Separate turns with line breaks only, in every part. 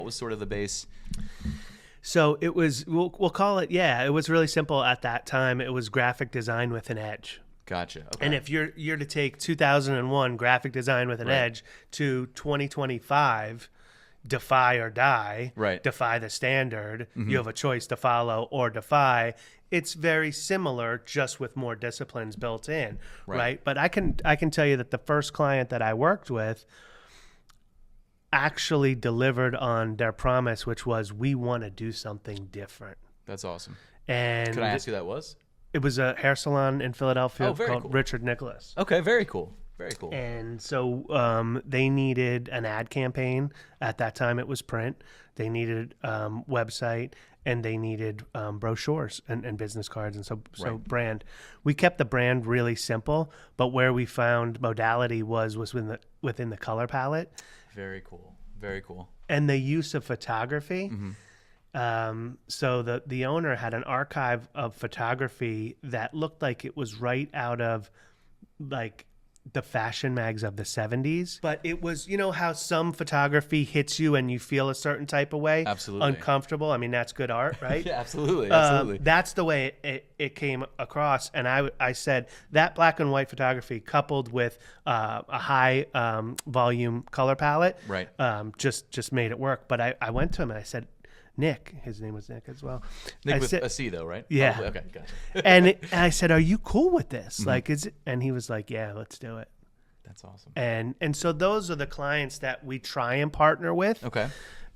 What was sort of the base?
So it was, we'll call it, yeah, it was really simple at that time. It was graphic design with an edge.
Gotcha. Okay.
And if you're to take 2001 graphic design with an edge to 2025, defy or die, defy the standard, you have a choice to follow or defy. It's very similar, just with more disciplines built in, right? But I can tell you that the first client that I worked with actually delivered on their promise, which was, we want to do something different.
That's awesome.
And
could I ask who that was?
It was a hair salon in Philadelphia called Richard Nicholas.
Okay, very cool. Very cool.
And so they needed an ad campaign. At that time, it was print. They needed website, and they needed brochures and business cards, and so brand. We kept the brand really simple, but where we found modality was within the color palette.
Very cool. Very cool.
And the use of photography. So the owner had an archive of photography that looked like it was right out of like the fashion mags of the 70s. But it was, you know how some photography hits you and you feel a certain type of way?
Absolutely.
Uncomfortable. I mean, that's good art, right?
Yeah, absolutely. Absolutely.
That's the way it came across. And I said that black and white photography coupled with a high volume color palette just made it work. But I went to him and I said, Nick, his name was Nick as well.
Nick with a C though, right?
Yeah.
Probably. Okay, gotcha.
and I said, "Are you cool with this? Like, is it?" And he was like, "Yeah, let's do it."
That's awesome.
And so those are the clients that we try and partner with.
Okay.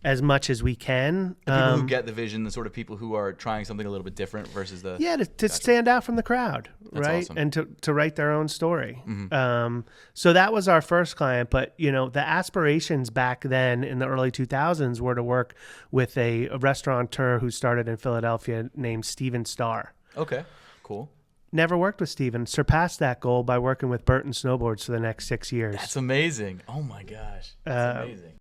As much as we can.
The people who get the vision, the sort of people who are trying something a little bit different versus the...
Yeah, to stand out from the crowd,
That's
right?
awesome.
And to write their own story. So that was our first client. But, you know, the aspirations back then in the early 2000s were to work with a restaurateur who started in Philadelphia named Steven Starr.
Okay, cool.
Never worked with Steven. Surpassed that goal by working with Burton Snowboards for the next 6 years.
That's amazing. Oh, my gosh. That's amazing.